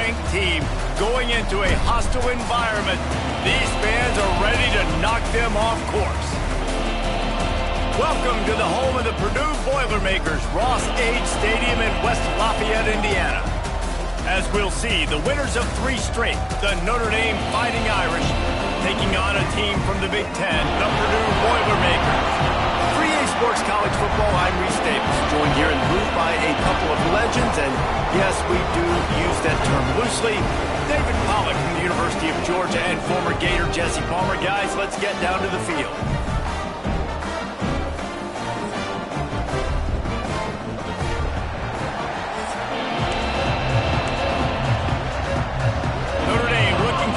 ranked team going into a hostile environment. These fans are ready to knock them off course. Welcome to the home of the Purdue Boilermakers, Ross Age Stadium in West Lafayette, Indiana. As we'll see, the winners of 3 straight, the Notre Dame Fighting Irish, taking on a team from the Big Ten, the Purdue Boilermakers. 3A Sports College Football, I'm Reese Davis, joined here in the booth by a couple of legends, and yes, we do use that term loosely. David Pollack from the University of Georgia and former Gator Jesse Palmer. Guys, let's get down to the field.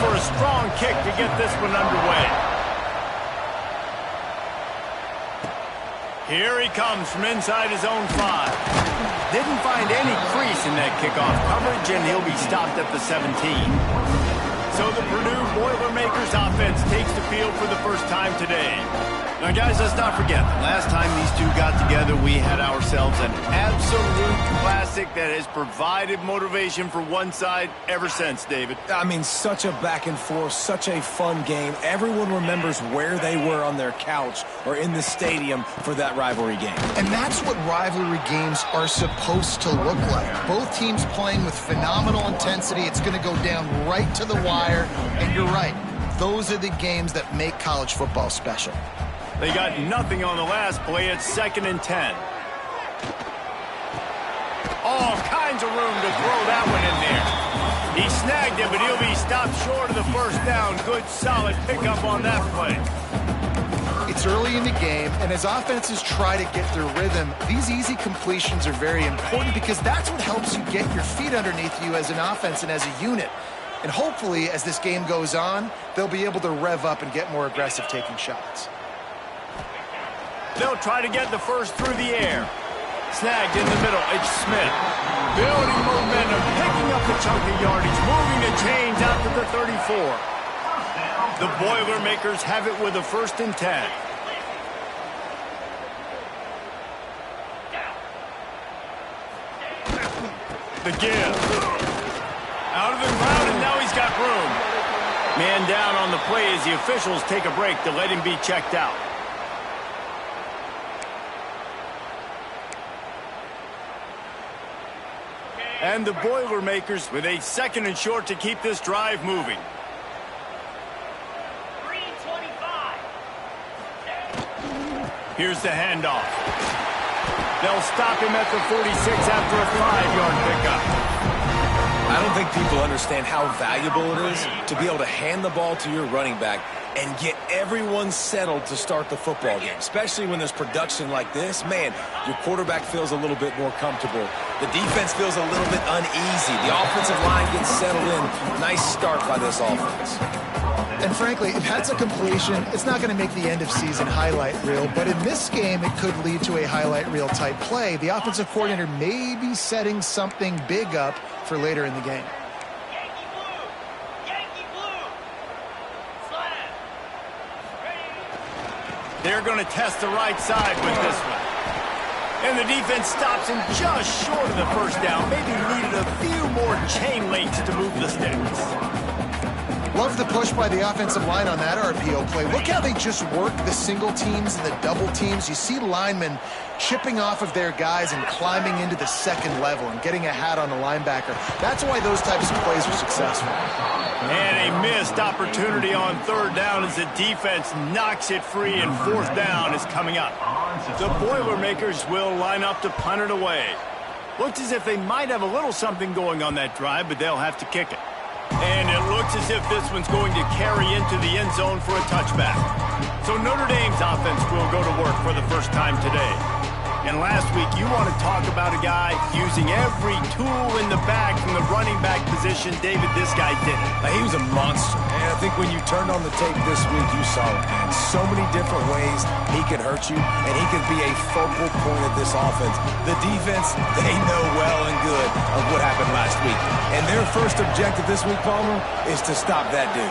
For a strong kick to get this one underway. Here he comes from inside his own 5. Didn't find any crease in that kickoff coverage, and he'll be stopped at the 17. So the Purdue Boilermakers offense takes the field for the first time today. Now, guys, let's not forget, the last time these two got together, we had ourselves an absolute classic that has provided motivation for one side ever since, David. I mean, such a back and forth, such a fun game. Everyone remembers where they were on their couch or in the stadium for that rivalry game. And that's what rivalry games are supposed to look like. Both teams playing with phenomenal intensity. It's going to go down right to the wire. And you're right, those are the games that make college football special. They got nothing on the last play. It's 2nd and 10. All kinds of room to throw that one in there. He snagged it, but he'll be stopped short of the first down. Good, solid pickup on that play. It's early in the game, and as offenses try to get their rhythm, these easy completions are very important because that's what helps you get your feet underneath you as an offense and as a unit. And hopefully, as this game goes on, they'll be able to rev up and get more aggressive taking shots. They'll try to get the first through the air. Snagged in the middle. It's Smith. Building momentum, picking up a chunk of yardage, moving the chains out to the 34. The Boilermakers have it with a 1st and 10. The give. Out of the crowd, and now he's got room. Man down on the play as the officials take a break to let him be checked out. And the Boilermakers with a 2nd and short to keep this drive moving. 3:25. Here's the handoff. They'll stop him at the 46 after a 5-yard pickup. I don't think people understand how valuable it is to be able to hand the ball to your running back and get everyone settled to start the football game, especially when there's production like this. Man, your quarterback feels a little bit more comfortable. The defense feels a little bit uneasy. The offensive line gets settled in. Nice start by this offense. And frankly, if that's a completion, it's not going to make the end-of-season highlight reel. But in this game, it could lead to a highlight reel type play. The offensive coordinator may be setting something big up for later in the game. Yankee blue. Yankee blue. Slant. Ready. They're going to test the right side with this one. And the defense stops him just short of the first down. Maybe needed a few more chain links to move the sticks. Love the push by the offensive line on that RPO play. Look how they just work the single teams and the double teams. You see linemen chipping off of their guys and climbing into the 2nd level and getting a hat on the linebacker. That's why those types of plays are successful. And a missed opportunity on 3rd down as the defense knocks it free, and 4th down is coming up. The Boilermakers will line up to punt it away. Looks as if they might have a little something going on that drive, but they'll have to kick it. And it looks as if this one's going to carry into the end zone for a touchback. So Notre Dame's offense will go to work for the first time today. And last week, you want to talk about a guy using every tool in the bag from the running back position. David, this guy did it. He was a monster. And I think when you turned on the tape this week, you saw it, man. So many different ways he could hurt you, and he could be a focal point of this offense. The defense, they know well and good of what happened last week. And their first objective this week, Palmer, is to stop that dude.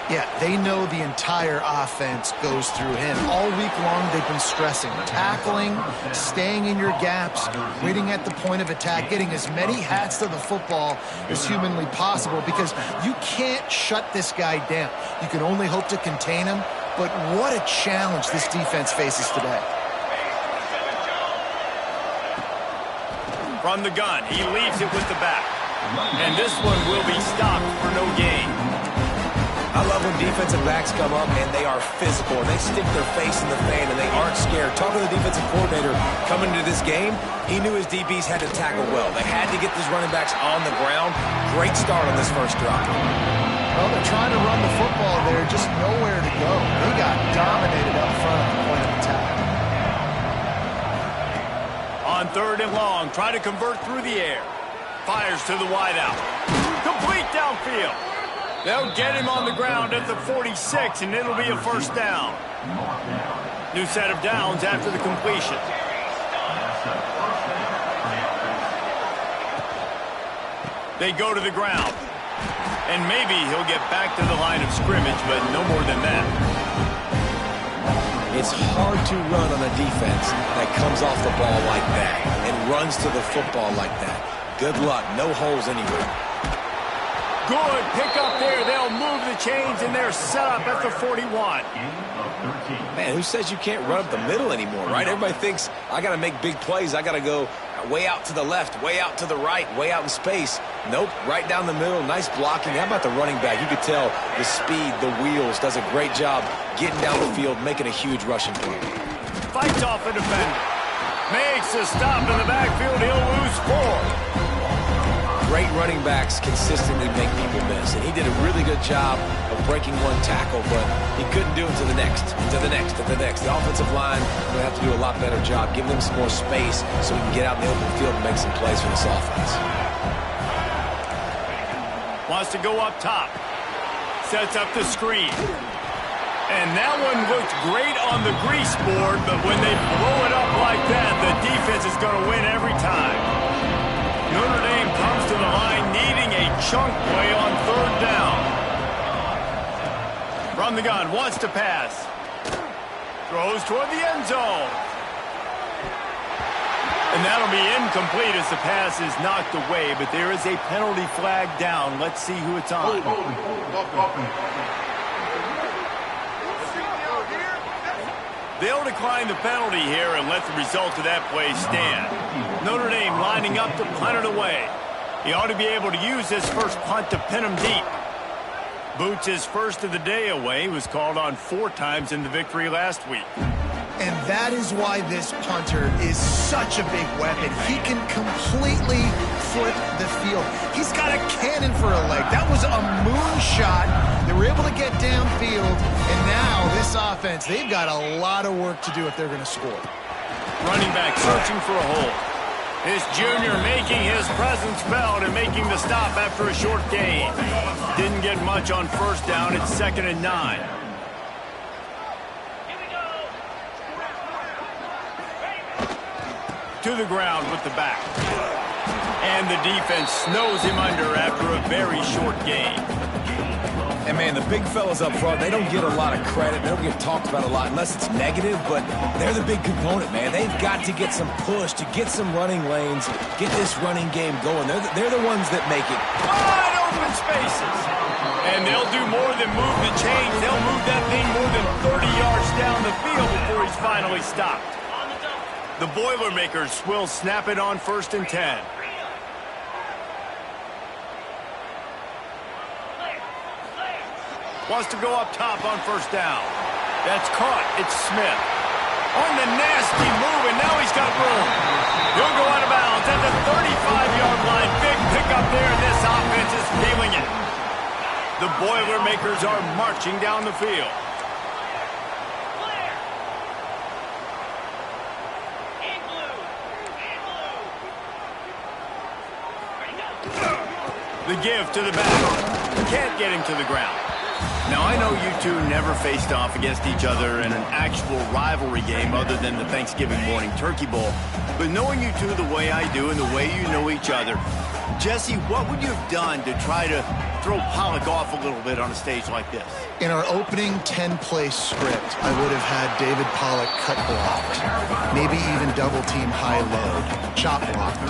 Yeah, they know the entire offense goes through him. All week long, they've been stressing, tackling, staying in your gaps, waiting at the point of attack, getting as many hats to the football as humanly possible, because you can't shut this guy down. You can only hope to contain him, but what a challenge this defense faces today. From the gun, he leaves it with the back. And this one will be stopped for no gain. I love when defensive backs come up and they are physical and they stick their face in the fan and they aren't scared. Talking to the defensive coordinator coming into this game, he knew his DBs had to tackle well. They had to get these running backs on the ground. Great start on this first drive. Well, they're trying to run the football there, just nowhere to go. They got dominated up front at the point of attack. On 3rd and long, try to convert through the air. Fires to the wideout. Complete downfield. They'll get him on the ground at the 46, and it'll be a first down. New set of downs after the completion. They go to the ground. And maybe he'll get back to the line of scrimmage, but no more than that. It's hard to run on a defense that comes off the ball like that and runs to the football like that. Good luck. No holes anywhere. Good pick up there. They'll move the chains, and they're set up at the 41. Man, who says you can't run up the middle anymore, right? Everybody thinks, I got to make big plays. I got to go way out to the left, way out to the right, way out in space. Nope, right down the middle. Nice blocking. How about the running back? You could tell the speed, the wheels, does a great job getting down the field, making a huge rushing play. Fights off a defender. Makes a stop in the backfield. He'll lose 4. Great running backs consistently make people miss, and he did a really good job of breaking one tackle, but he couldn't do it to the next, to the next, to the next. The offensive line will have to do a lot better job, giving them some more space so we can get out in the open field and make some plays for this offense. Wants to go up top. Sets up the screen. And that one looked great on the grease board, but when they blow it up like that, the defense is going to win every time. Notre Dame comes to the line needing a chunk play on 3rd down. From the gun, wants to pass. Throws toward the end zone. And that'll be incomplete as the pass is knocked away, but there is a penalty flag down. Let's see who it's on. They'll decline the penalty here and let the result of that play stand. Notre Dame lining up to punt it away. He ought to be able to use this first punt to pin him deep. Boots his first of the day away. He was called on 4 times in the victory last week. And that is why this punter is such a big weapon. He can completely flip the field. He's got a cannon for a leg. That was a moonshot. They were able to get downfield, and now this offense, they've got a lot of work to do if they're going to score. Running back searching for a hole. This junior making his presence felt and making the stop after a short gain. Didn't get much on 1st down. It's 2nd and 9. To the ground with the back. And the defense snows him under after a very short gain. And, man, the big fellas up front, they don't get a lot of credit. They don't get talked about a lot unless it's negative, but they're the big component, man. They've got to get some push, to get some running lanes, get this running game going. They're the ones that make it. Wide open spaces. And they'll do more than move the chains. They'll move that thing more than 30 yards down the field before he's finally stopped. The Boilermakers will snap it on 1st and 10. Wants to go up top on 1st down. That's caught. It's Smith. On the nasty move, and now he's got room. He'll go out of bounds at the 35-yard line. Big pickup there, and this offense is feeling it. The Boilermakers are marching down the field. The give to the back. Can't get him to the ground. Now, I know you two never faced off against each other in an actual rivalry game other than the Thanksgiving morning Turkey Bowl. But knowing you two the way I do and the way you know each other, Jesse, what would you have done to try to throw Pollock off a little bit on a stage like this? In our opening 10-play script, I would have had David Pollock cut blocked, maybe even double-team high-load, chop blocked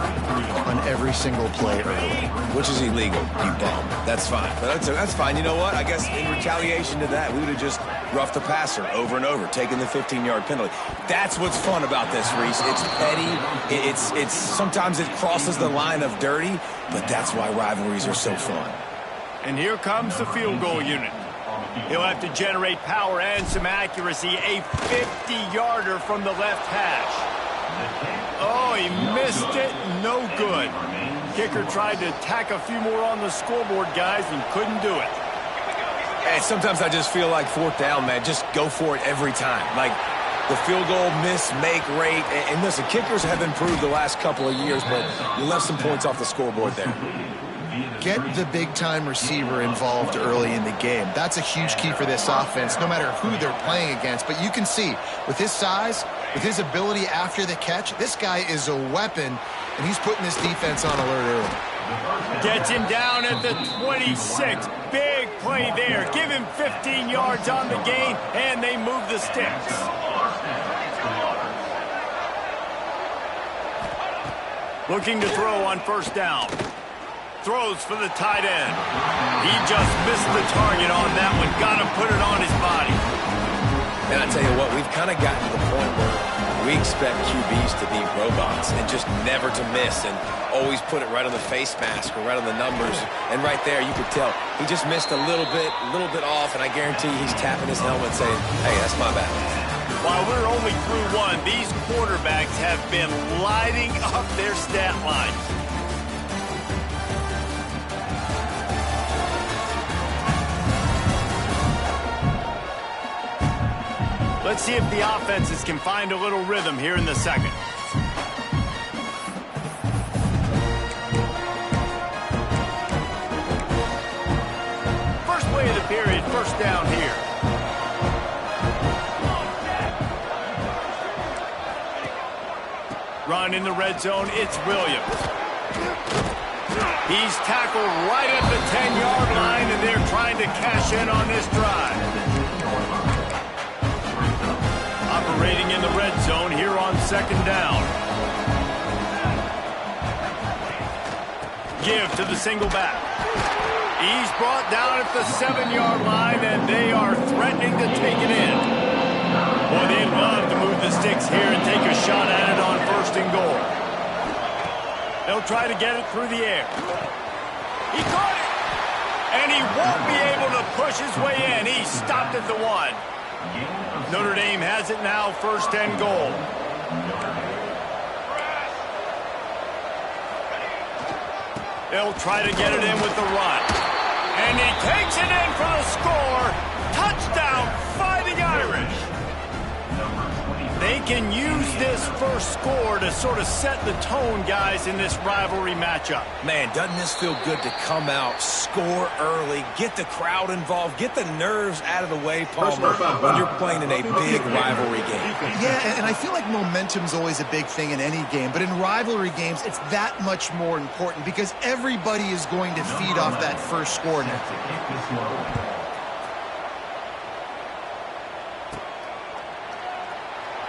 on every single play early. Which is illegal, you bum. That's fine. But that's fine. You know what? I guess in retaliation to that, we would have just roughed the passer over and over, taking the 15-yard penalty. That's what's fun about this, Reese. It's petty. It's sometimes it crosses the line of dirty, but that's why rivalries are so fun. And here comes the field goal unit. He'll have to generate power and some accuracy. A 50-yarder from the left hash. Oh, he missed it. No good. Kicker tried to tack a few more on the scoreboard, guys, and couldn't do it. And sometimes I just feel like fourth down, man. Just go for it every time. Like the field goal miss-make rate. And listen, kickers have improved the last couple of years, but you left some points off the scoreboard there. Get the big-time receiver involved early in the game. That's a huge key for this offense, no matter who they're playing against. But you can see, with his size, with his ability after the catch, this guy is a weapon, and he's putting this defense on alert early. Gets him down at the 26. Big play there. Give him 15 yards on the gain, and they move the sticks. Looking to throw on first down. Throws for the tight end. He just missed the target on that one. Got to put it on his body. And I tell you what, we've kind of gotten to the point where we expect QBs to be robots and just never to miss and always put it right on the face mask or right on the numbers. And right there, you could tell he just missed a little bit off, and I guarantee he's tapping his helmet saying, hey, that's my bad. While we're only through one, these quarterbacks have been lighting up their stat lines. Let's see if the offenses can find a little rhythm here in the second. First play of the period, first down here. Run in the red zone, it's Williams. He's tackled right at the 10-yard line, and they're trying to cash in on this drive. Operating in the red zone here on second down. Give to the single back. He's brought down at the 7-yard line, and they are threatening to take it in. Boy, they love to move the sticks here and take a shot at it on first and goal. They'll try to get it through the air. He caught it! And he won't be able to push his way in. He stopped at the 1. Notre Dame has it now, first and goal. They'll try to get it in with the run. And he takes it in for the score. Touchdown, Fighting Irish. They can use this first score to sort of set the tone, guys, in this rivalry matchup. Man, doesn't this feel good to come out, score early, get the crowd involved, get the nerves out of the way, Palmer, when you're playing in a big rivalry game. Yeah, and I feel like momentum's always a big thing in any game, but in rivalry games, it's that much more important because everybody is going to feed off that first score now.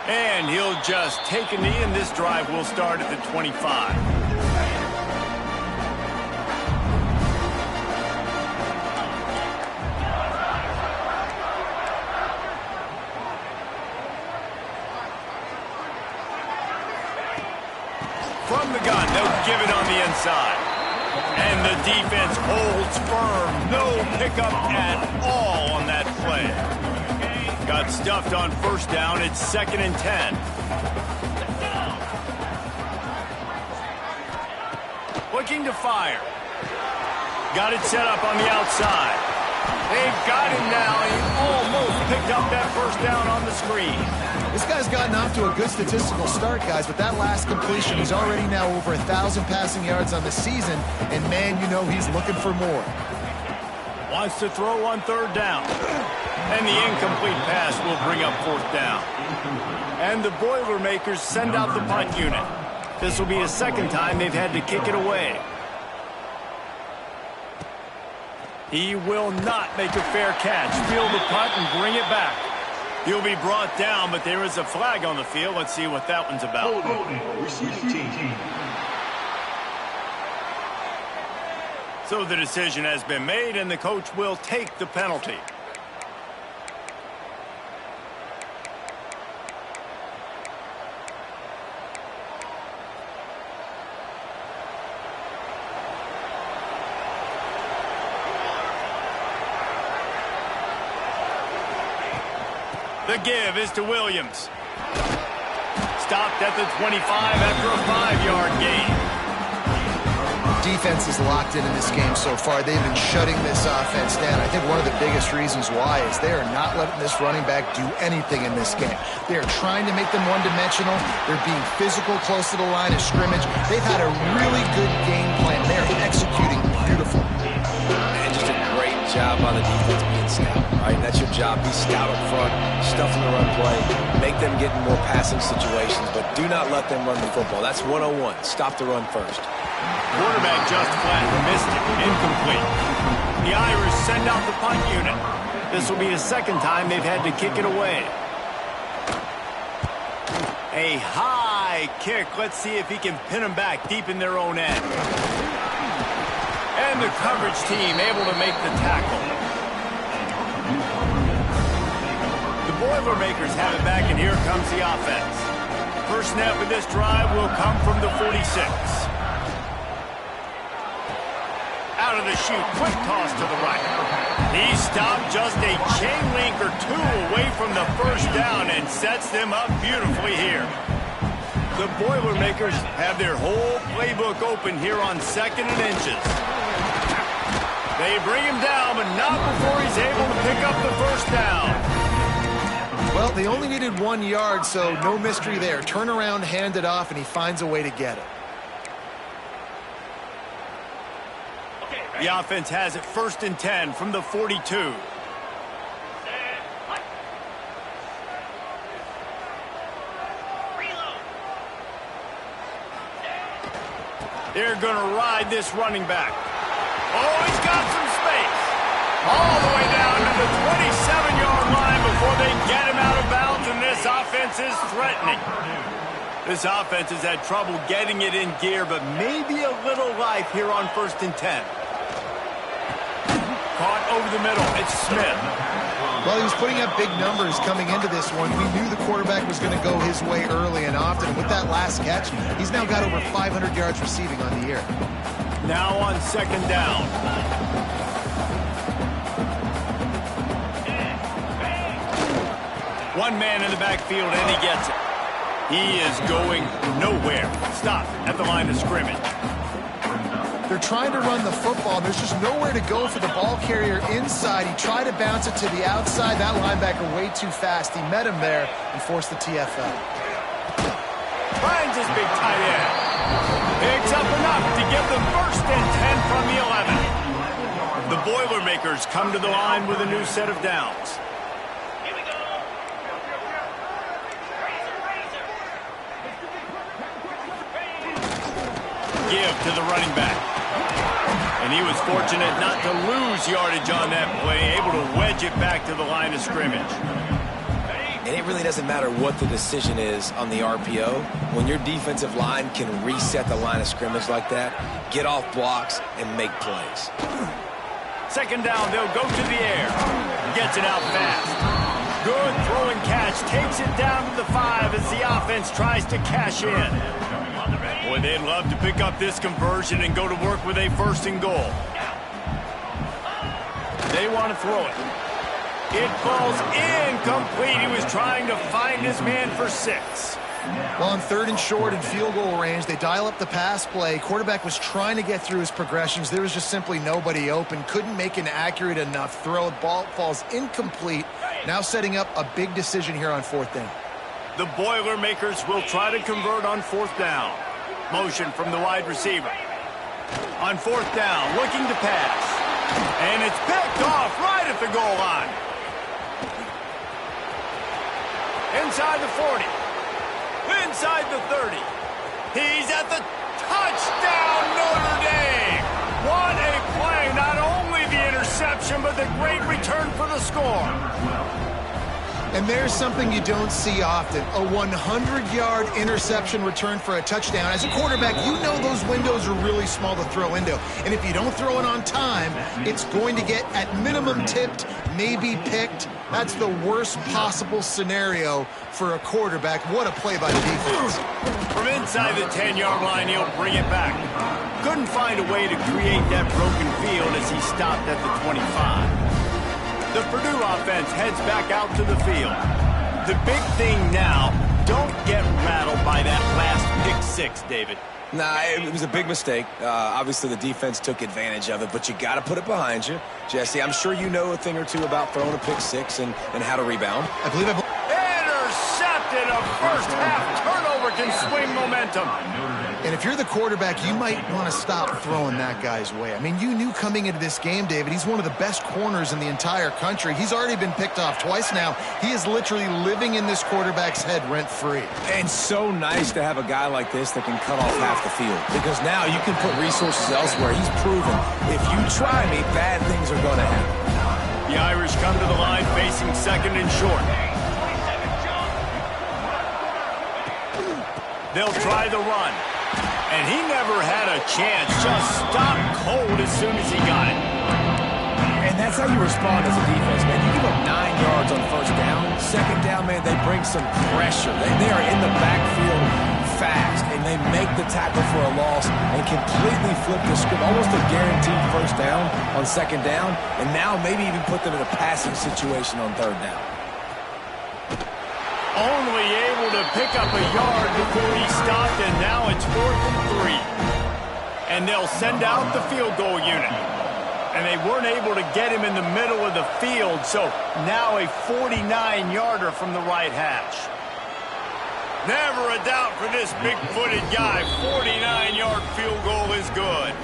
And he'll just take a knee, and this drive will start at the 25. From the gun, they'll give it on the inside. And the defense holds firm. No pickup at all on that play. Got stuffed on first down. It's 2nd and 10. Looking to fire. Got it set up on the outside. They've got him now. He almost picked up that first down on the screen. This guy's gotten off to a good statistical start, guys, but that last completion, he's already now over 1,000 passing yards on the season, and man, you know he's looking for more. Wants to throw on third down. And the incomplete pass will bring up fourth down. And the Boilermakers send out the punt unit. This will be the second time they've had to kick it away. He will not make a fair catch. Field the punt and bring it back. He'll be brought down, but there is a flag on the field. Let's see what that one's about. So the decision has been made, and the coach will take the penalty. The give is to Williams. Stopped at the 25 after a 5-yard gain. Defense is locked in this game so far. They've been shutting this offense down. I think one of the biggest reasons why is they are not letting this running back do anything in this game. They are trying to make them one-dimensional. They're being physical close to the line of scrimmage. They've had a really good game plan. They're executing beautiful. And just a great job by the defense being stout, right? That's your job. Be stout up front, stuff in the run play, make them get in more passing situations, but do not let them run the football. That's 101. Stop the run first. Quarterback just flat missed it. Incomplete. The Irish send out the punt unit. This will be the second time they've had to kick it away. A high kick. Let's see if he can pin them back deep in their own end. And the coverage team able to make the tackle. The Boilermakers have it back, and here comes the offense. First snap of this drive will come from the 46. Out of the chute, quick toss to the right. He stopped just a chain link or two away from the first down and sets them up beautifully here. The Boilermakers have their whole playbook open here on 2nd and inches. They bring him down, but not before he's able to pick up the first down. Well, they only needed 1 yard, so no mystery there. Turn around, hand it off, and he finds a way to get it. The offense has it 1st and 10 from the 42. They're going to ride this running back. Oh, he's got some space. All the way down to the 27-yard line before they get him out of bounds, and this offense is threatening. This offense has had trouble getting it in gear, but maybe a little life here on 1st and 10. Caught over the middle. It's Smith. Well, he was putting up big numbers coming into this one. We knew the quarterback was going to go his way early and often. With that last catch, he's now got over 500 yards receiving on the year. Now on 2nd down. One man in the backfield, and he gets it. He is going nowhere. Stop at the line of scrimmage. They're trying to run the football. There's just nowhere to go for the ball carrier inside. He tried to bounce it to the outside. That linebacker way too fast. He met him there and forced the TFL. Finds his big tight end. Picks up enough to give them 1st and 10 from the 11. The Boilermakers come to the line with a new set of downs. Here we go. Give to the running back. And he was fortunate not to lose yardage on that play, able to wedge it back to the line of scrimmage. And it really doesn't matter what the decision is on the RPO. When your defensive line can reset the line of scrimmage like that, get off blocks and make plays. 2nd down, they'll go to the air. Gets it out fast. Good throw and catch. Takes it down to the 5 as the offense tries to cash in. Boy, they'd love to pick up this conversion and go to work with a 1st and goal. They want to throw it. It falls incomplete. He was trying to find his man for 6. Well, on 3rd and short and field goal range, they dial up the pass play. Quarterback was trying to get through his progressions. There was just simply nobody open. Couldn't make an accurate enough throw. The ball falls incomplete. Now setting up a big decision here on 4th down. The Boilermakers will try to convert on 4th down. Motion from the wide receiver. On 4th down, looking to pass. And it's picked off right at the goal line. Inside the 40. Inside the 30. He's at the touchdown, Notre Dame. What a play. Not only the interception, score. And there's something you don't see often, a 100-yard interception return for a touchdown. As a quarterback, you know those windows are really small to throw into. And if you don't throw it on time, it's going to get, at minimum, tipped, maybe picked. That's the worst possible scenario for a quarterback. What a play by the defense. From inside the 10-yard line, he'll bring it back. Couldn't find a way to create that broken field as he stopped at the 25. The Purdue offense heads back out to the field. The big thing now, don't get rattled by that last pick six, David. Nah, it was a big mistake. Obviously, the defense took advantage of it, but you got to put it behind you. Jesse, I'm sure you know a thing or two about throwing a pick six and how to rebound. Intercepted. A first-half turnover can swing momentum. And if you're the quarterback, you might want to stop throwing that guy's way. I mean, you knew coming into this game, David, he's one of the best corners in the entire country. He's already been picked off twice now. He is literally living in this quarterback's head rent-free. And so nice to have a guy like this that can cut off half the field. Because now you can put resources elsewhere. He's proven if you try me, bad things are going to happen. The Irish come to the line facing second and short. They'll try the run. And he never had a chance. Just stopped cold as soon as he got it. And that's how you respond as a defense, man. You give up 9 yards on first down. Second down, man, they bring some pressure. They are in the backfield fast, and they make the tackle for a loss and completely flip the script. Almost a guaranteed first down on second down, and now maybe even put them in a passing situation on third down. Only able to pick up a yard before he stopped, and now it's 4th and 3. And they'll send out the field goal unit. And they weren't able to get him in the middle of the field, so now a 49-yarder from the right hash. Never a doubt for this big-footed guy. 49-yard field goal is good.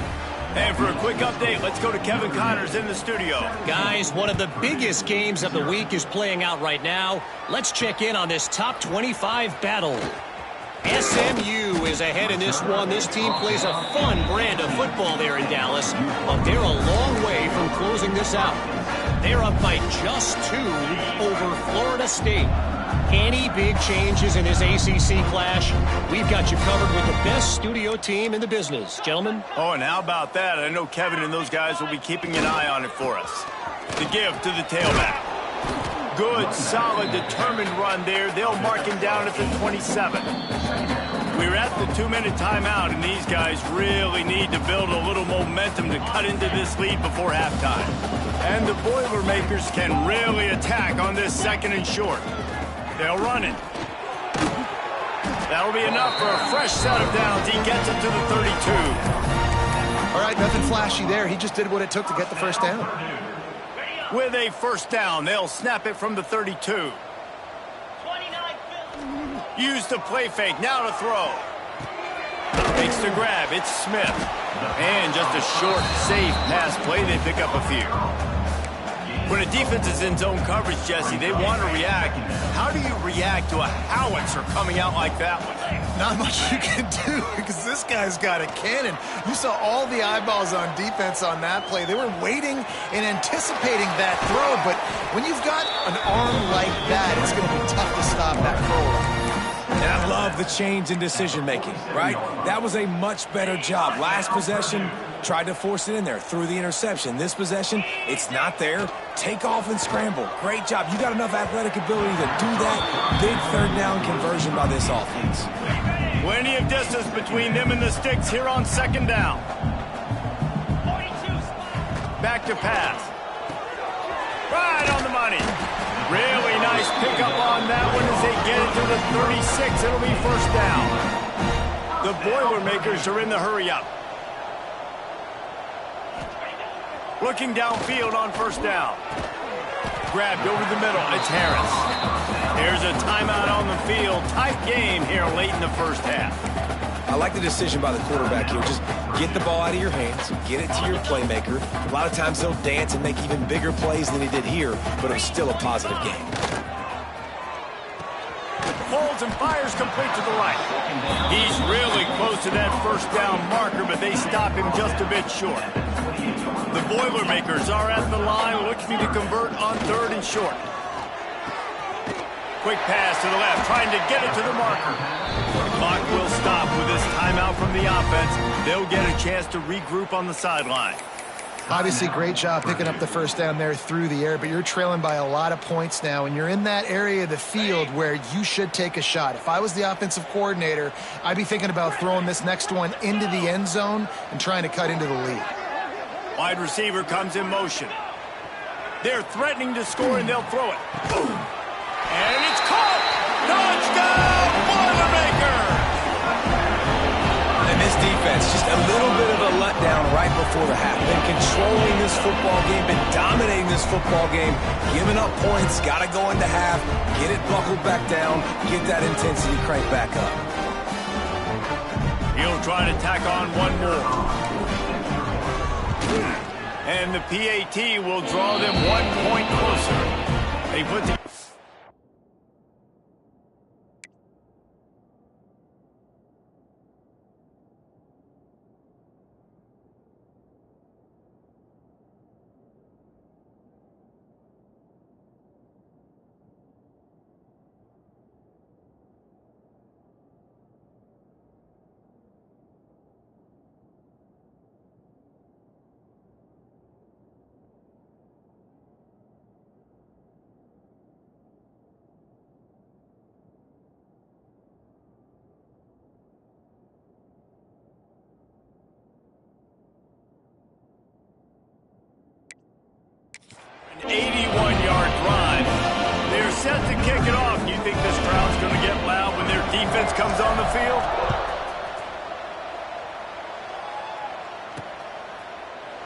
And for a quick update, let's go to Kevin Connors in the studio. Guys, one of the biggest games of the week is playing out right now. Let's check in on this top 25 battle. SMU is ahead in this one. This team plays a fun brand of football there in Dallas, but they're a long way from closing this out. They're up by just 2 over Florida State. Any big changes in this ACC clash? We've got you covered with the best studio team in the business. Gentlemen? Oh, and how about that? I know Kevin and those guys will be keeping an eye on it for us. The give to the tailback. Good, solid, determined run there. They'll mark him down at the 27. We're at the 2-minute timeout, and these guys really need to build a little momentum to cut into this lead before halftime. And the Boilermakers can really attack on this second and short. They'll run it. That'll be enough for a fresh set of downs. He gets it to the 32. All right, nothing flashy there. He just did what it took to get the first down. With a first down, they'll snap it from the 32. Use the play fake, now to throw. Makes the grab, it's Smith. And just a short, safe pass play, they pick up a few. When a defense is in zone coverage, Jesse, they want to react. How do you react to a howitzer coming out like that one? Not much you can do because this guy's got a cannon. You saw all the eyeballs on defense on that play. They were waiting and anticipating that throw, but when you've got an arm like that, it's going to be tough to stop that throw. And I love the change in decision-making, right? That was a much better job. Last possession, tried to force it in there, threw the interception. This possession, it's not there. Take off and scramble. Great job. You got enough athletic ability to do that. Big third down conversion by this offense. Plenty of distance between them and the sticks here on second down. Back to pass. Right on the money. Really nice pickup on that one as they get it to the 36. It'll be first down. The Boilermakers are in the hurry-up. Looking downfield on first down. Grabbed over the middle. It's Harris. Here's a timeout on the field. Tight game here late in the first half. I like the decision by the quarterback here. Just get the ball out of your hands, get it to your playmaker. A lot of times he'll dance and make even bigger plays than he did here, but it was still a positive game. Holds and fires complete to the right. He's really close to that first down marker, but they stop him just a bit short. The Boilermakers are at the line looking to convert on 3rd and short. Quick pass to the left, trying to get it to the marker. The clock will stop with this timeout from the offense. They'll get a chance to regroup on the sideline. Obviously, great job picking up the first down there through the air, but you're trailing by a lot of points now, and you're in that area of the field where you should take a shot. If I was the offensive coordinator, I'd be thinking about throwing this next one into the end zone and trying to cut into the lead. Wide receiver comes in motion. They're threatening to score, and they'll throw it. Boom. And it's caught! Touchdown, Boilermakers! And this defense, just a little bit of a letdown right before the half. Been controlling this football game, been dominating this football game, giving up points, got to go into half, get it buckled back down, get that intensity cranked back up. He'll try to tack on one more. And the PAT will draw them 1 point closer. They put the... An 81-yard drive. They're set to kick it off. You think this crowd's going to get loud when their defense comes on the field?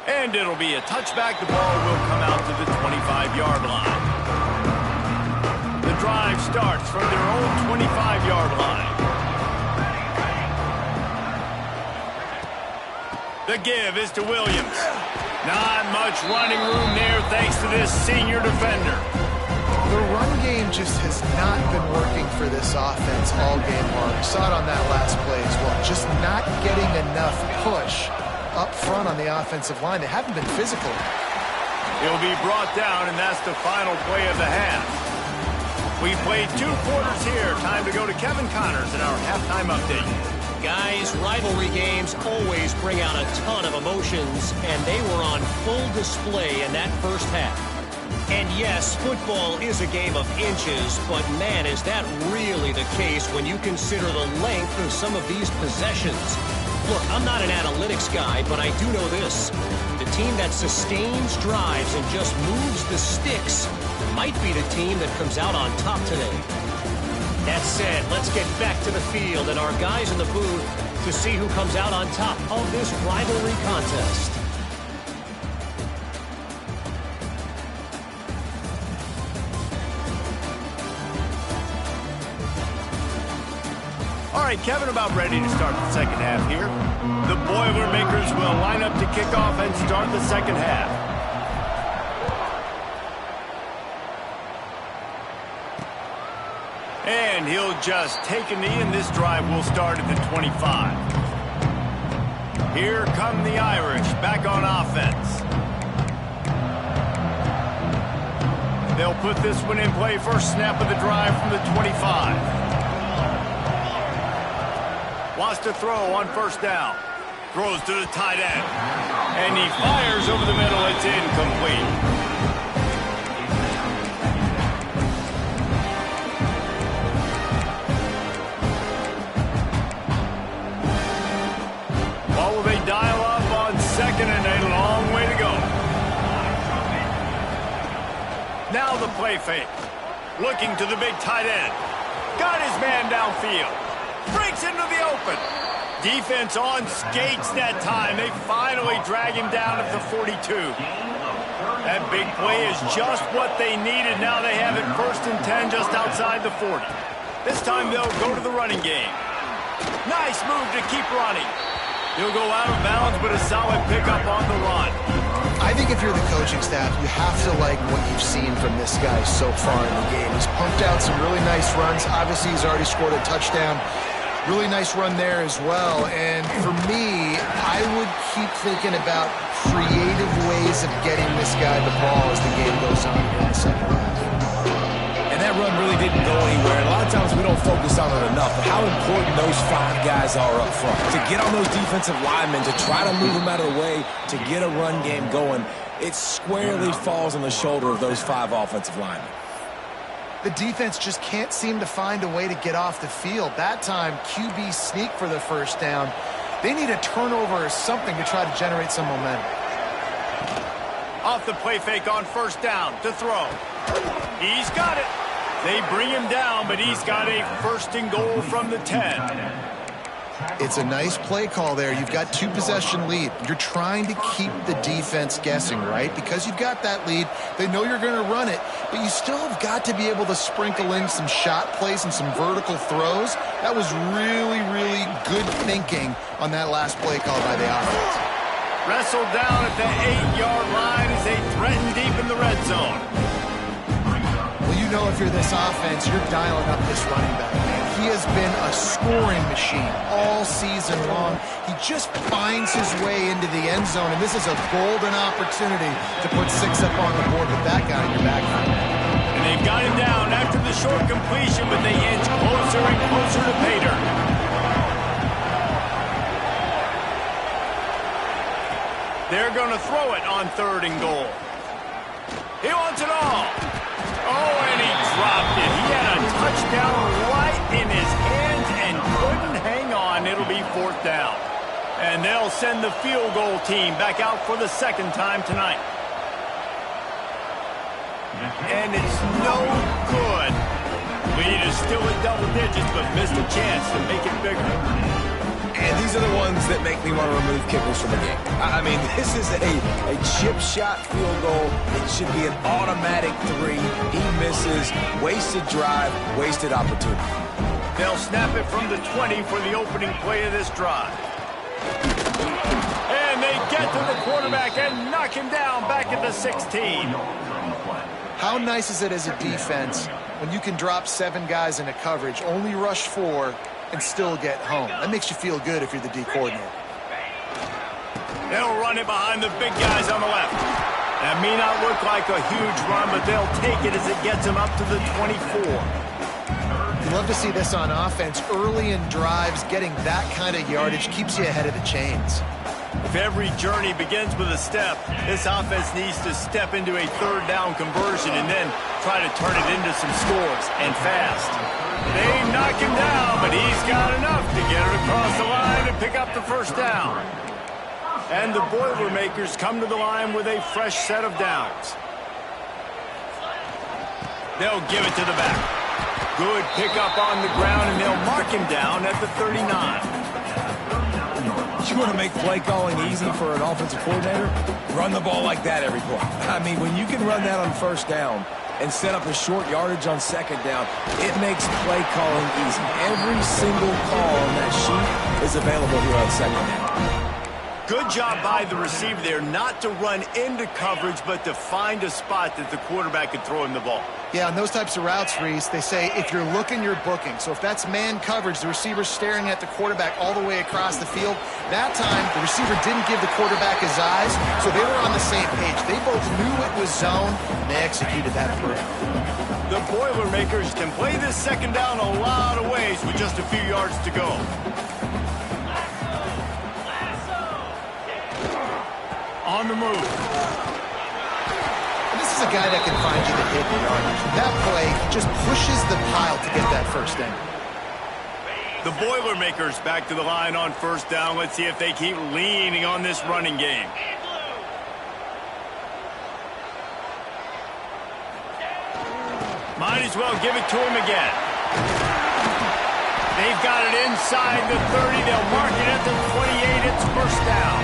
And it'll be a touchback. The ball will come out to the 25-yard line. The drive starts from their own 25-yard line. The give is to Williams. Not much running room there thanks to this senior defender. The run game just has not been working for this offense all game long. We saw it on that last play as well. Just not getting enough push up front on the offensive line. They haven't been physical. He'll be brought down, and that's the final play of the half. We played 2 quarters here. Time to go to Kevin Connors in our halftime update. Guys, rivalry games always bring out a ton of emotions, and they were on full display in that first half. And yes, football is a game of inches, but man, is that really the case when you consider the length of some of these possessions. Look, I'm not an analytics guy, but I do know this. The team that sustains drives and just moves the sticks might be the team that comes out on top today. That said, let's get back to the field and our guys in the booth to see who comes out on top of this rivalry contest. All right, Kevin, about ready to start the second half here. The Boilermakers will line up to kick off and start the second half. And he'll just take a knee, and this drive will start at the 25. Here come the Irish, back on offense. They'll put this one in play, first snap of the drive from the 25. Wants to throw on first down. Throws to the tight end. And he fires over the middle. It's incomplete. Dial up on second and a long way to go. Now the play fake. Looking to the big tight end. Got his man downfield. Breaks into the open. Defense on skates that time. They finally drag him down at the 42. That big play is just what they needed. Now they have it 1st and 10 just outside the 40. This time they'll go to the running game. Nice move to keep running. He'll go out of bounds, but a solid pickup on the run. I think if you're the coaching staff, you have to like what you've seen from this guy so far in the game. He's pumped out some really nice runs. Obviously, he's already scored a touchdown. Really nice run there as well. And for me, I would keep thinking about creative ways of getting this guy the ball as the game goes on in the second half. And that run really didn't go anywhere. And a lot of times we don't focus on it enough, but how important those 5 guys are up front. To get on those defensive linemen, to try to move them out of the way, to get a run game going, it squarely falls on the shoulder of those 5 offensive linemen. The defense just can't seem to find a way to get off the field. That time, QB sneak for the first down. They need a turnover or something to try to generate some momentum. Off the play fake on first down to throw. He's got it. They bring him down, but he's got a first and goal from the 10. It's a nice play call there. You've got 2-possession lead. You're trying to keep the defense guessing, right? Because you've got that lead. They know you're going to run it, but you still have got to be able to sprinkle in some shot plays and some vertical throws. That was really, really good thinking on that last play call by the offense. Wrestled down at the 8-yard line as they threaten deep in the red zone. Well, you know if you're this offense, you're dialing up this running back, man. He has been a scoring machine all season long. He just finds his way into the end zone, and this is a golden opportunity to put 6 up on the board with that guy in your backfield. And they've got him down after the short completion, but they inch closer and closer to Pater. They're going to throw it on 3rd and goal. He wants it all. Oh, and he dropped it. He had a touchdown right in his hands and couldn't hang on. It'll be 4th down. And they'll send the field goal team back out for the 2nd time tonight. And it's no good. Lead is still at double digits, but missed a chance to make it bigger. And these are the ones that make me want to remove kickers from the game. I mean, this is a chip shot field goal. It should be an automatic 3. He misses. Wasted drive, wasted opportunity. They'll snap it from the 20 for the opening play of this drive. And they get to the quarterback and knock him down back at the 16. How nice is it as a defense when you can drop 7 guys into coverage, only rush 4, and still get home? That makes you feel good if you're the D coordinator. They'll run it behind the big guys on the left. That may not look like a huge run, but they'll take it as it gets them up to the 24. You love to see this on offense. Early in drives, getting that kind of yardage keeps you ahead of the chains. If every journey begins with a step, this offense needs to step into a 3rd down conversion and then try to turn it into some scores, and fast. They knock him down, but he's got enough to get it across the line and pick up the 1st down. And the Boilermakers come to the line with a fresh set of downs. They'll give it to the back. Good pickup on the ground, and they'll mark him down at the 39. You want to make play calling easy for an offensive coordinator? Run the ball like that every play. I mean, when you can run that on 1st down and set up a short yardage on 2nd down, it makes play calling easy. Every single call on that sheet is available here on 2nd down. Good job by the receiver there not to run into coverage, but to find a spot that the quarterback could throw him the ball. Yeah, on those types of routes, Reese, they say if you're looking, you're booking. So if that's man coverage, the receiver's staring at the quarterback all the way across the field. That time, the receiver didn't give the quarterback his eyes, so they were on the same page. They both knew it was zone, and they executed that perfectly. The Boilermakers can play this 2nd down a lot of ways with just a few yards to go. On the move. This is a guy that can find you the hidden yardage. That play just pushes the pile to get that 1st down. The Boilermakers back to the line on 1st down. Let's see if they keep leaning on this running game. Might as well give it to him again. They've got it inside the 30. They'll mark it at the 28. It's 1st down.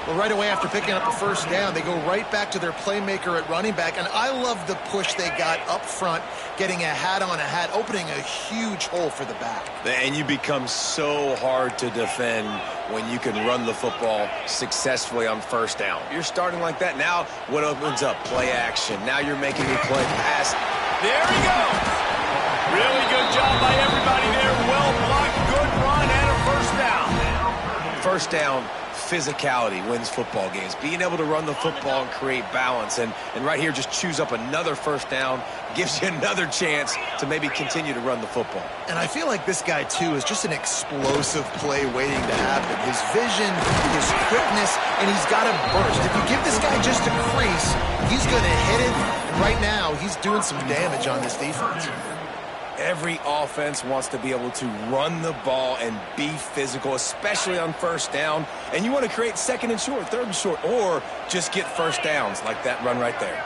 Well, Well, right away after picking up a first down, they go right back to their playmaker at running back. And I love the push they got up front, getting a hat on a hat, opening a huge hole for the back. And you become so hard to defend when you can run the football successfully on first down. You're starting like that. Now what opens up? Play action. Now you're making a play pass. There he goes. Really good job by everybody there. Well blocked, good run, and a first down. First down, physicality wins football games. Being able to run the football and create balance. And right here, just choose up another first down, gives you another chance to maybe continue to run the football. And I feel like this guy, too, is just an explosive play waiting to happen. His vision, his quickness, and he's got a burst. If you give this guy just a crease, he's going to hit it. And right now, he's doing some damage on this defense. Every offense wants to be able to run the ball and be physical, especially on first down. And you want to create second and short, third and short, or just get first downs like that run right there.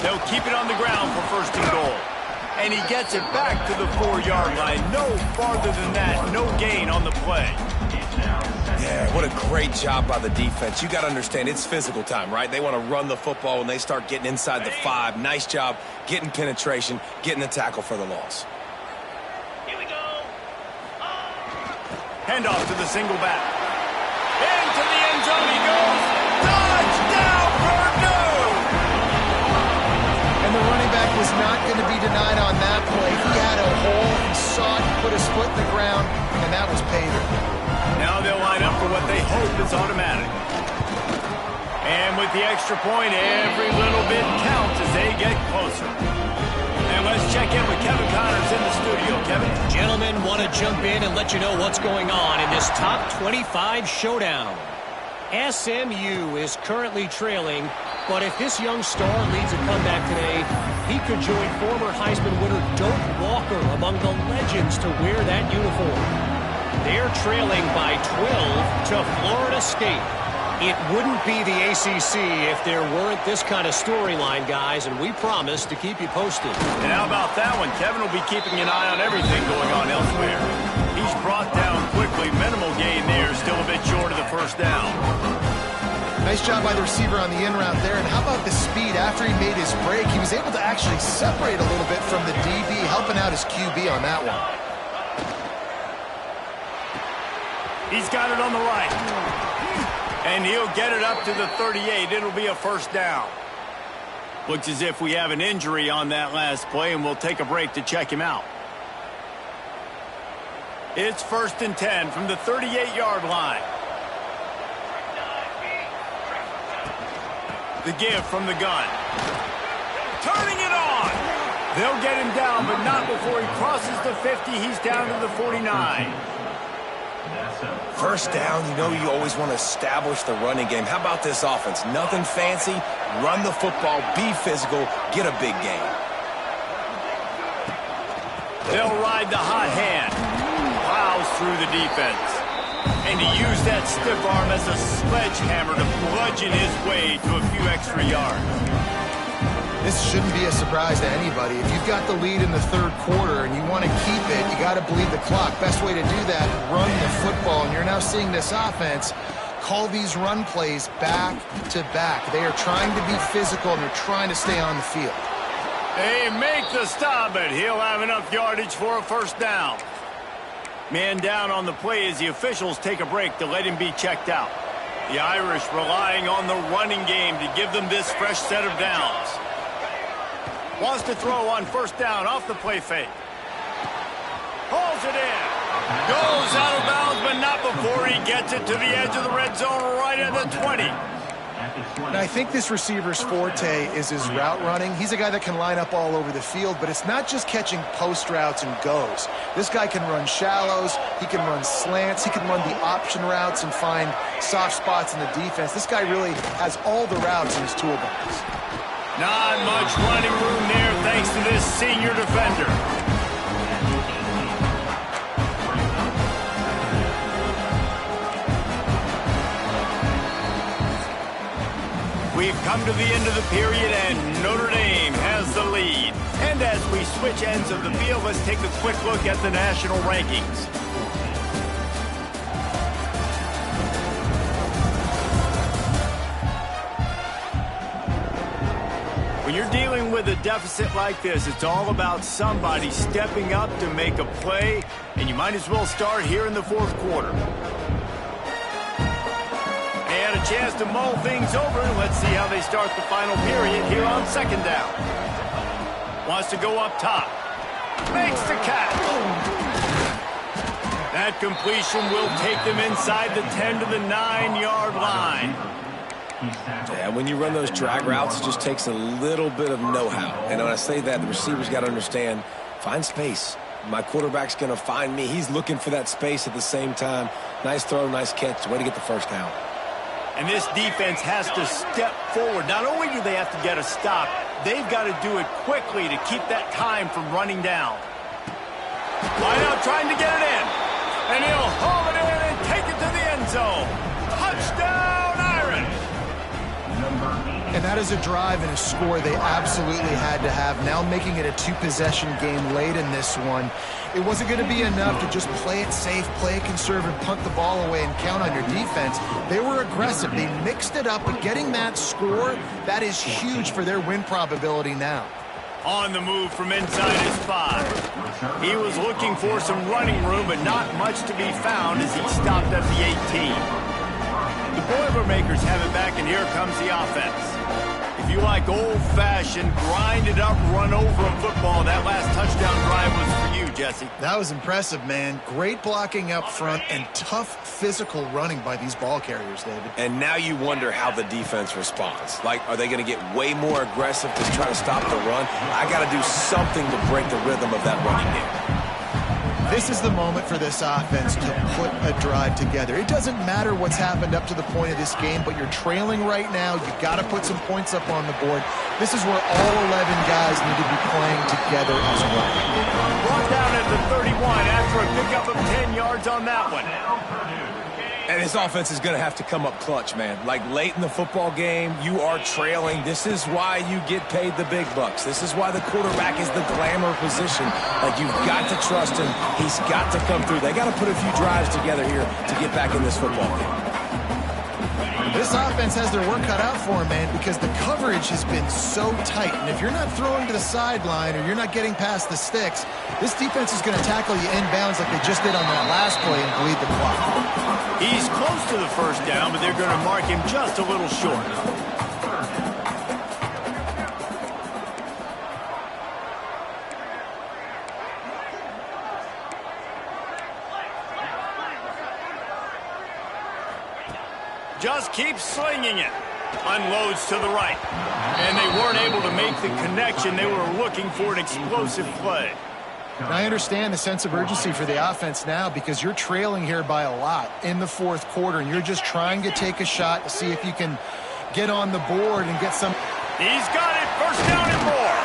They'll keep it on the ground for first and goal. And he gets it back to the 4-yard line. No farther than that. No gain on the play. Yeah, what a great job by the defense. You got to understand, it's physical time, right? They want to run the football when they start getting inside the 5. Nice job getting penetration, getting the tackle for the loss. Here we go. Handoff to the single back. Into the end zone he goes. Touchdown, Purdue! And the running back was not going to be denied on that play. He had a hole, he saw it, put his foot in the ground, and that was paydirt. Now they'll line up for what they hope is automatic. And with the extra point, every little bit counts as they get closer. And let's check in with Kevin Connors in the studio. Kevin? Gentlemen, want to jump in and let you know what's going on in this top 25 showdown. SMU is currently trailing, but if this young star leads a comeback today, he could join former Heisman winner Doak Walker among the legends to wear that uniform. They're trailing by 12 to Florida State. It wouldn't be the ACC if there weren't this kind of storyline, guys, and we promise to keep you posted. And how about that one? Kevin will be keeping an eye on everything going on elsewhere. He's brought down quickly. Minimal gain there, still a bit short of the first down. Nice job by the receiver on the in route there. And how about the speed? After he made his break, he was able to actually separate a little bit from the DB, helping out his QB on that one. He's got it on the right. And he'll get it up to the 38. It'll be a first down. Looks as if we have an injury on that last play, and we'll take a break to check him out. It's 1st and 10 from the 38-yard line. The give from the gun. Turning it on. They'll get him down, but not before he crosses the 50. He's down to the 49. First down, you know you always want to establish the running game. How about this offense? Nothing fancy. Run the football, be physical, get a big gain. They'll ride the hot hand. Plows through the defense. And he used that stiff arm as a sledgehammer to bludgeon his way to a few extra yards. This shouldn't be a surprise to anybody. If you've got the lead in the third quarter and you want to keep it, you got to bleed the clock. Best way to do that, run the football. And you're now seeing this offense call these run plays back to back. They are trying to be physical, and they're trying to stay on the field. They make the stop, but he'll have enough yardage for a first down. Man down on the play as the officials take a break to let him be checked out. The Irish relying on the running game to give them this fresh set of downs. Wants to throw on first down off the play fake. Hauls it in. Goes out of bounds, but not before he gets it to the edge of the red zone right at the 20. And I think this receiver's forte is his route running. He's a guy that can line up all over the field, but it's not just catching post routes and goes. This guy can run shallows, he can run slants, he can run the option routes and find soft spots in the defense. This guy really has all the routes in his toolbox. Not much running room there thanks to this senior defender. We've come to the end of the period, and Notre Dame has the lead. And as we switch ends of the field, let's take a quick look at the national rankings. When you're dealing with a deficit like this, it's all about somebody stepping up to make a play, and you might as well start here in the fourth quarter. And a chance to mull things over. Let's see how they start the final period here on second down. Wants to go up top. Makes the catch. That completion will take them inside the 10 to the 9-yard line. Yeah, when you run those drag routes, it just takes a little bit of know-how. And when I say that, the receiver's got to understand, find space. My quarterback's going to find me. He's looking for that space at the same time. Nice throw, nice catch. Way to get the first down. And this defense has to step forward. Not only do they have to get a stop, they've got to do it quickly to keep that time from running down. Line out trying to get it in. And he'll haul it in and take it to the end zone. Touchdown, Irish! And that is a drive and a score they absolutely had to have. Now making it a two-possession game late in this one. It wasn't going to be enough to just play it safe, play it conservative, punt the ball away, and count on your defense. They were aggressive. They mixed it up, but getting that score, that is huge for their win probability now. On the move from inside his 5. He was looking for some running room, but not much to be found as he stopped at the 18. The Boilermakers have it back, and here comes the offense. If you like old-fashioned, grind-it-up, run-over-'em football, that last touchdown drive was for you, Jesse. That was impressive, man. Great blocking up front and tough physical running by these ball carriers, David. And now you wonder how the defense responds. Like, are they going to get way more aggressive to try to stop the run? I got to do something to break the rhythm of that running game. This is the moment for this offense to put a drive together. It doesn't matter what's happened up to the point of this game, but you're trailing right now. You've got to put some points up on the board. This is where all 11 guys need to be playing together as well. Brought down at the 31 after a pickup of 10 yards on that one. And this offense is going to have to come up clutch, man. Like late in the football game, you are trailing. This is why you get paid the big bucks. This is why the quarterback is the glamour position. Like, you've got to trust him. He's got to come through. They got to put a few drives together here to get back in this football game. This offense has their work cut out for them, man, because the coverage has been so tight. And if you're not throwing to the sideline or you're not getting past the sticks, this defense is going to tackle you inbounds like they just did on that last play and bleed the clock. He's close to the first down, but they're going to mark him just a little short. Just keeps slinging it. Unloads to the right. And they weren't able to make the connection. They were looking for an explosive play. And I understand the sense of urgency for the offense now because you're trailing here by a lot in the fourth quarter, and you're just trying to take a shot to see if you can get on the board and get some. He's got it. First down and more.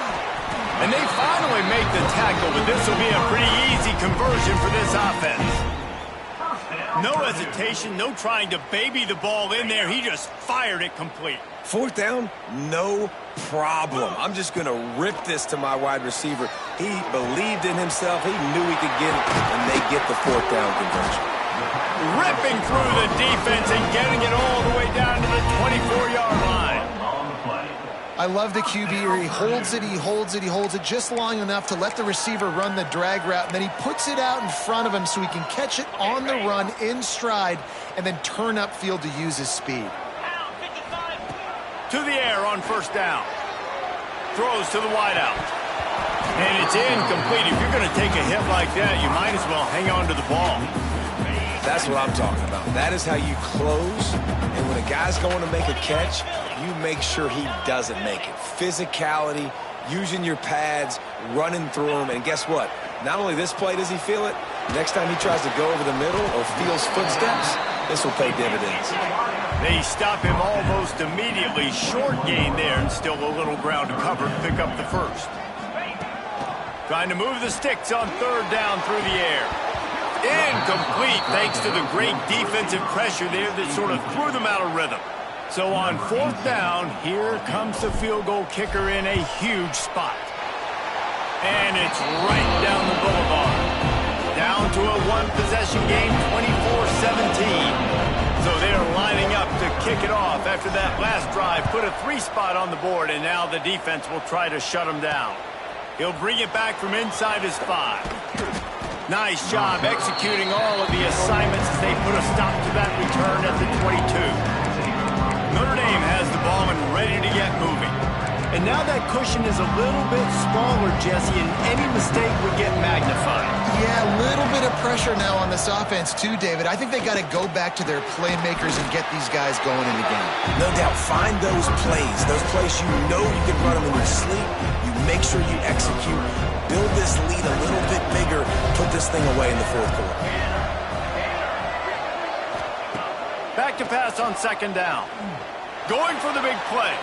And they finally make the tackle, but this will be a pretty easy conversion for this offense. No hesitation, no trying to baby the ball in there. He just fired it complete. Fourth down, no problem. I'm just going to rip this to my wide receiver. He believed in himself. He knew he could get it, and they get the fourth down conversion. Ripping through the defense and getting it all the way down to the 24-yard line. I love the QB here. He holds it, he holds it, he holds it just long enough to let the receiver run the drag route, and then he puts it out in front of him so he can catch it on the run in stride and then turn upfield to use his speed. To the air on first down. Throws to the wideout. And it's incomplete. If you're going to take a hit like that, you might as well hang on to the ball. That's what I'm talking about. That is how you close. And when a guy's going to make a catch, you make sure he doesn't make it. Physicality, using your pads, running through him. And guess what? Not only this play does he feel it, next time he tries to go over the middle or feels footsteps, this will pay dividends. They stop him almost immediately. Short gain there and still a little ground to cover to pick up the first. Trying to move the sticks on third down through the air. Incomplete thanks to the great defensive pressure there that sort of threw them out of rhythm. So on fourth down, here comes the field goal kicker in a huge spot. And it's right down the boulevard. Down to a one-possession game, 24-17. So they're lining up to kick it off after that last drive. Put a 3 spot on the board, and now the defense will try to shut them down. He'll bring it back from inside his 5. Nice job executing all of the assignments as they put a stop to that return at the 22. Notre Dame has the ball and ready to get moving. And now that cushion is a little bit smaller, Jesse, and any mistake would get magnified. Yeah, a little bit of pressure now on this offense too, David. I think they got to go back to their playmakers and get these guys going in the game. No doubt. Find those plays you know you can run them in your sleep. You make sure you execute. Build this lead a little bit bigger. Put this thing away in the fourth quarter. Back to pass on 2nd down. Going for the big play.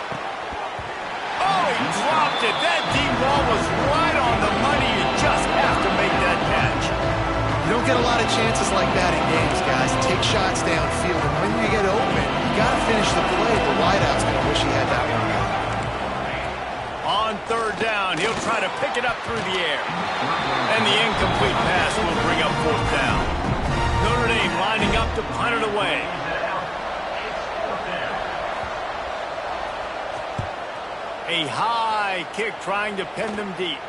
Oh, he dropped it. That deep ball was right on the money. You just have to make that catch. You don't get a lot of chances like that in games, guys. Take shots downfield, and when you get open, you got to finish the play. The wideout's going to wish he had that one. On 3rd down, he'll try to pick it up through the air. And the incomplete pass will bring up 4th down. Notre Dame lining up to punt it away. A high kick trying to pin them deep.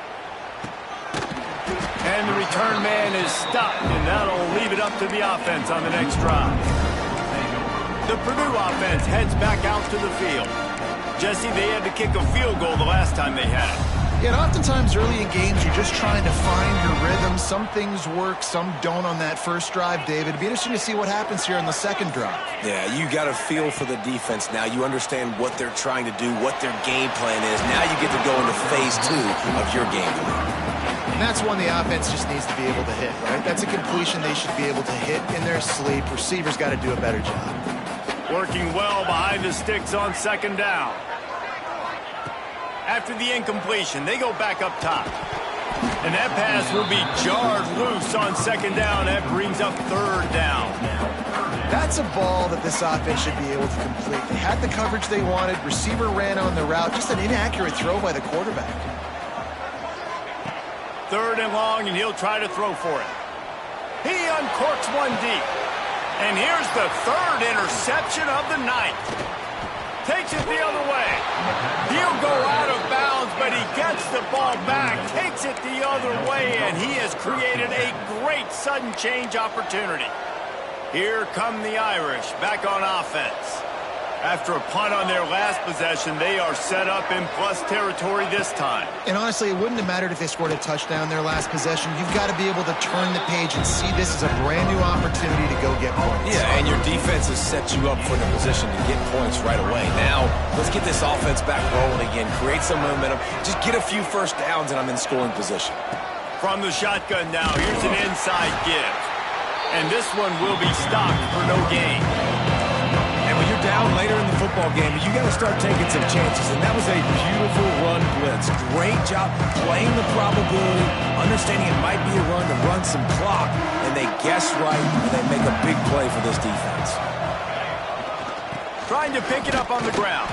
And the return man is stopped, and that'll leave it up to the offense on the next drive. The Purdue offense heads back out to the field. Jesse, they had to kick a field goal the last time they had it. Yeah, and oftentimes early in games, you're just trying to find your rhythm. Some things work, some don't on that first drive, David. It'd be interesting to see what happens here on the 2nd drive. Yeah, you got a feel for the defense now. You understand what they're trying to do, what their game plan is. Now you get to go into phase 2 of your game plan. And that's one the offense just needs to be able to hit, right? That's a completion they should be able to hit in their sleep. Receivers got to do a better job. Working well behind the sticks on 2nd down. After the incompletion, they go back up top. And that pass will be jarred loose on 2nd down. That brings up 3rd down. That's a ball that this offense should be able to complete. They had the coverage they wanted. Receiver ran on the route. Just an inaccurate throw by the quarterback. 3rd and long, and he'll try to throw for it. He uncorks one deep. And here's the 3rd interception of the night. Takes it the other way. He'll go out of bounds, but he gets the ball back, takes it the other way, and he has created a great sudden change opportunity. Here come the Irish back on offense. After a punt on their last possession, they are set up in plus territory this time. And honestly, it wouldn't have mattered if they scored a touchdown their last possession. You've got to be able to turn the page and see this as a brand new opportunity to go get points. Yeah, and your defense has set you up for the position to get points right away. Now, let's get this offense back rolling again, create some momentum, just get a few first downs, and I'm in scoring position. From the shotgun now, here's an inside give. And this one will be stopped for no gain. When you're down later in the football game, you got to start taking some chances, and that was a beautiful run blitz. Great job playing the probability, understanding it might be a run to run some clock, and they guess right, and they make a big play for this defense. Trying to pick it up on the ground.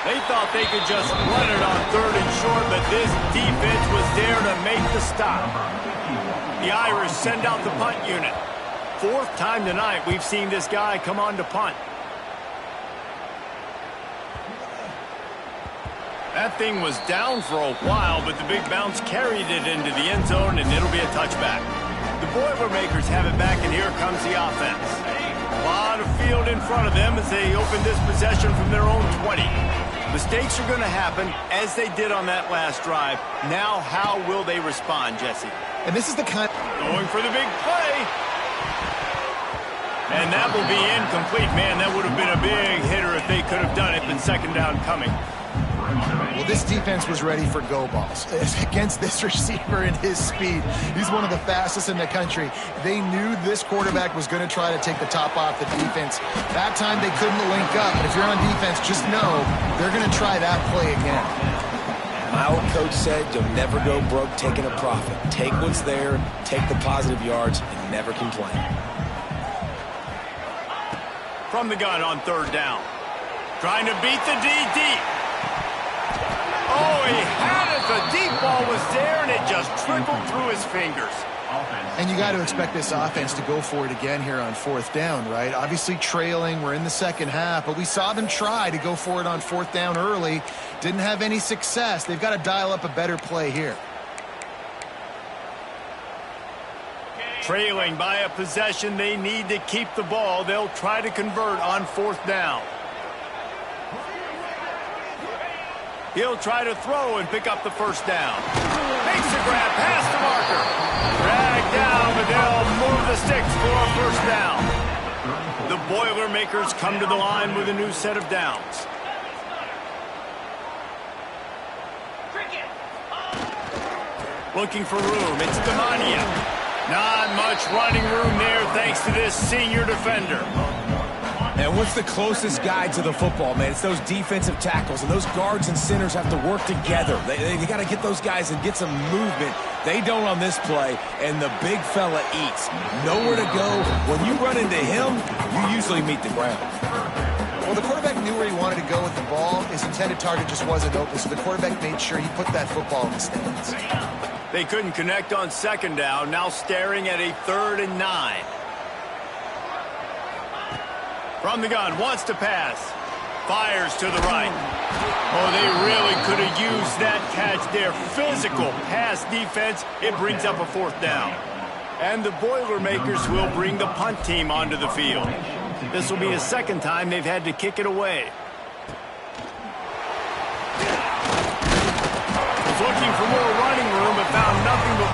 They thought they could just run it on 3rd and short, but this defense was there to make the stop. The Irish send out the punt unit. 4th time tonight we've seen this guy come on to punt. That thing was down for a while, but the big bounce carried it into the end zone, and it'll be a touchback. The Boilermakers have it back, and here comes the offense. A lot of field in front of them as they open this possession from their own 20. Mistakes are going to happen, as they did on that last drive. Now, how will they respond, Jesse? And this is the kind... Going for the big play. And that will be incomplete. Man, that would have been a big hitter if they could have done it, and 2nd down coming. Well, this defense was ready for go balls against this receiver and his speed. He's one of the fastest in the country. They knew this quarterback was going to try to take the top off the defense. That time they couldn't link up, but if you're on defense, just know they're going to try that play again. My old coach said you'll never go broke taking a profit. Take what's there, take the positive yards, and never complain. From the gun on 3rd down. Trying to beat the D deep. Oh, he had it. The deep ball was there, and it just trickled through his fingers. And you got to expect this offense to go for it again here on fourth down, right? Obviously trailing, we're in the second half, but we saw them try to go for it on fourth down early. Didn't have any success. They've got to dial up a better play here. Trailing by a possession, they need to keep the ball. They'll try to convert on fourth down. He'll try to throw and pick up the first down. Makes a grab past the marker. Dragged down, but they'll move the sticks for a first down. The Boilermakers come to the line with a new set of downs. Looking for room. It's Demania. Not much running room there thanks to this senior defender. And what's the closest guy to the football, man? It's those defensive tackles, and those guards and centers have to work together. They got to get those guys and get some movement. They don't on this play, and the big fella eats. Nowhere to go. When you run into him, you usually meet the ground. Well, the quarterback knew where he wanted to go with the ball. His intended target just wasn't open, so the quarterback made sure he put that football in the stands. They couldn't connect on second down, now staring at a 3rd and 9. From the gun, wants to pass. Fires to the right. Oh, they really could have used that catch there. Physical pass defense. It brings up a 4th down. And the Boilermakers will bring the punt team onto the field. This will be a second time they've had to kick it away. Was looking for more running room, but found nothing but...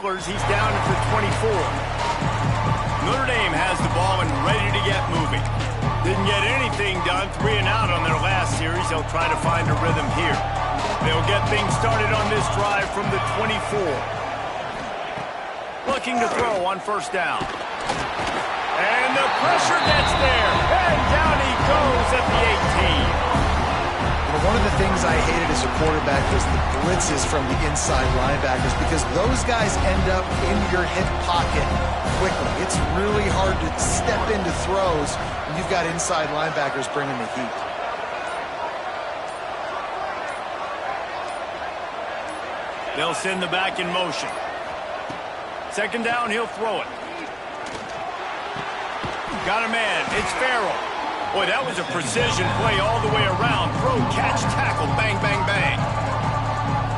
He's down at the 24. Notre Dame has the ball and ready to get moving. Didn't get anything done, 3 and out on their last series. They'll try to find a rhythm here. They'll get things started on this drive from the 24. Looking to throw on first down. And the pressure gets there. And down he goes at the 18. One of the things I hated as a quarterback was the blitzes from the inside linebackers, because those guys end up in your hip pocket quickly. It's really hard to step into throws when you've got inside linebackers bringing the heat. They'll send the back in motion. Second down, he'll throw it. Got a man. It's Farrell. Boy, that was a precision play all the way around. Throw, catch, tackle, bang, bang, bang.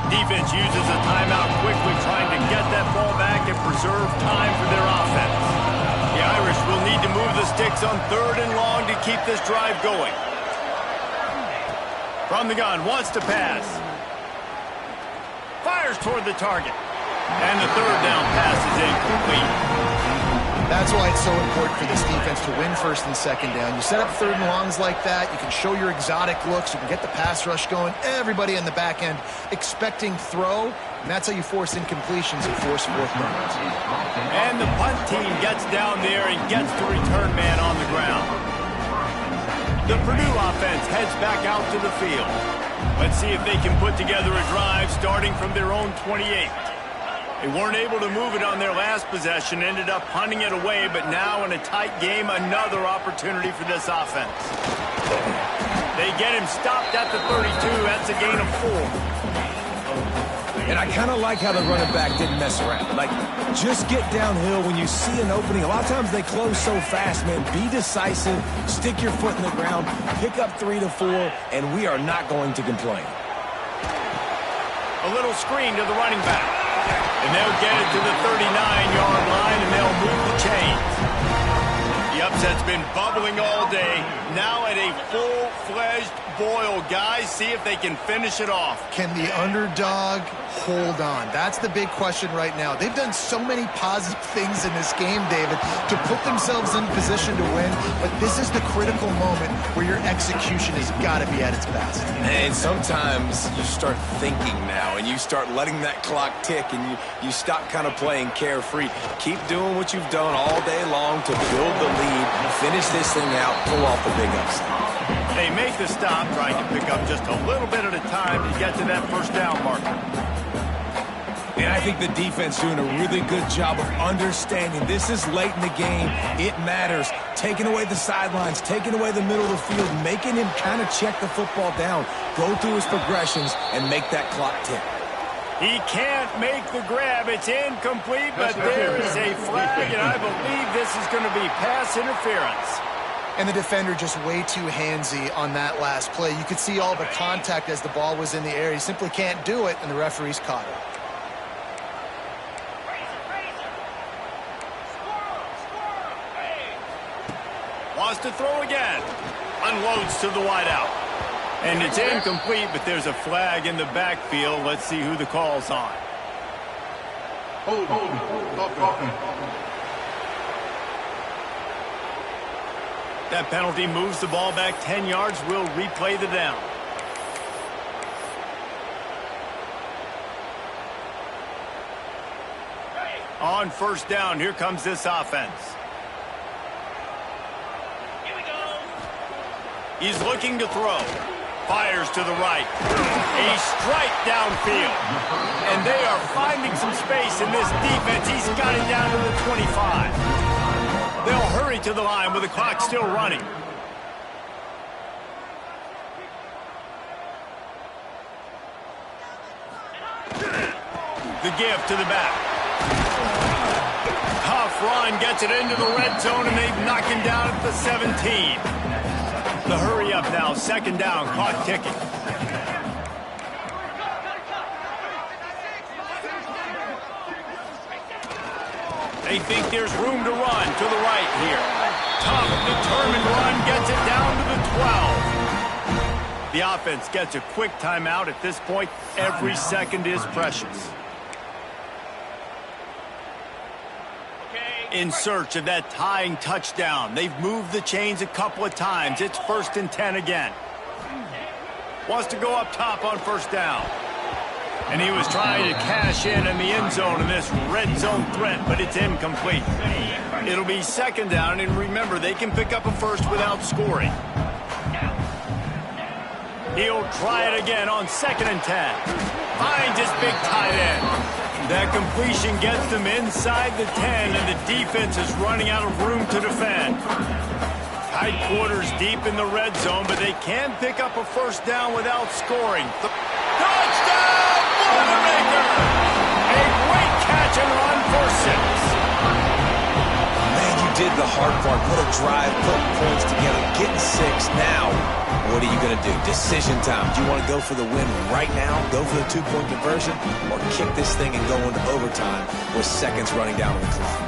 Defense uses a timeout quickly, trying to get that ball back and preserve time for their offense. The Irish will need to move the sticks on 3rd and long to keep this drive going. From the gun, wants to pass. Fires toward the target. And the 3rd down pass is incomplete. That's why it's so important for this defense to win 1st and 2nd down. You set up 3rd and longs like that, you can show your exotic looks, you can get the pass rush going, everybody in the back end expecting throw, and that's how you force incompletions and force 4th downs. And the punt team gets down there and gets the return man on the ground. The Purdue offense heads back out to the field. Let's see if they can put together a drive starting from their own 28. They weren't able to move it on their last possession, ended up punting it away, but now in a tight game, another opportunity for this offense. They get him stopped at the 32. That's a gain of 4. And I kind of like how the running back didn't mess around. Like, just get downhill when you see an opening. A lot of times they close so fast, man. Be decisive, stick your foot in the ground, pick up 3 to 4, and we are not going to complain. A little screen to the running back. And they'll get it to the 39-yard line, and they'll move the chains. The upset's been bubbling all day. Now at a full-fledged boil. Guys, see if they can finish it off. Can the underdog hold on? That's the big question right now. They've done so many positive things in this game, David, to put themselves in position to win, but this is the critical moment where your execution has got to be at its best. And sometimes you start thinking now, and you start letting that clock tick, and you stop kind of playing carefree. Keep doing what you've done all day long to build the lead, finish this thing out, pull off the big upset. They make the stop, trying to pick up just a little bit at a time to get to that first down marker. And I think the defense doing a really good job of understanding this is late in the game. It matters. Taking away the sidelines, taking away the middle of the field, making him kind of check the football down, go through his progressions, and make that clock tick. He can't make the grab. It's incomplete, but there is a flag, and I believe this is going to be pass interference. And the defender just way too handsy on that last play. You could see all the contact as the ball was in the air. He simply can't do it, and the referee's caught it. Wants to throw again. Unloads to the wideout. And it's incomplete, but there's a flag in the backfield. Let's see who the call's on. That penalty moves the ball back 10 yards. We'll replay the down. On first down, here comes this offense. He's looking to throw. Fires to the right. A strike downfield. And they are finding some space in this defense. He's got it down to the 25. They'll hurry to the line with the clock still running. The give to the back. Tough run gets it into the red zone, and they've knocked him down at the 17. The hurry up now, second down, clock ticking. They think there's room to run to the right here. Tough, determined run gets it down to the 12. The offense gets a quick timeout at this point. Every second is precious. In search of that tying touchdown. They've moved the chains a couple of times. It's 1st and 10 again. Wants to go up top on first down. And he was trying to cash in the end zone in this red zone threat, but it's incomplete. It'll be second down, and remember, they can pick up a first without scoring. He'll try it again on 2nd and 10. Finds his big tight end. That completion gets them inside the 10, and the defense is running out of room to defend. Tight quarters deep in the red zone, but they can pick up a first down without scoring. Touchdown, Boilermaker! A great catch and run for 6. Man, you did the hard part. Put a drive, put points together, getting 6 now. What are you going to do? Decision time. Do you want to go for the win right now, go for the 2-point conversion, or kick this thing and go into overtime with seconds running down on the clock?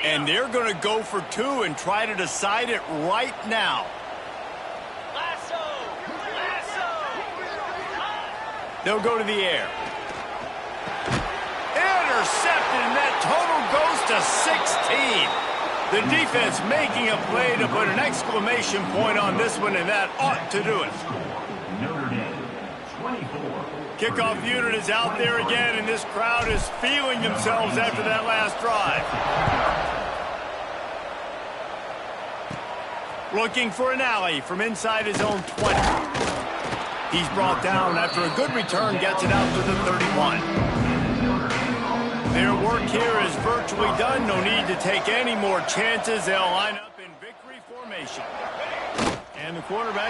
And they're going to go for 2 and try to decide it right now. They'll go to the air. Intercepted, and that total goes to 16. The defense making a play to put an exclamation point on this one, and that ought to do it. Kickoff unit is out there again, and this crowd is feeling themselves after that last drive. Looking for an alley from inside his own 20. He's brought down after a good return, gets it out to the 31. Their work here is virtually done. No need to take any more chances. They'll line up in victory formation. And the quarterback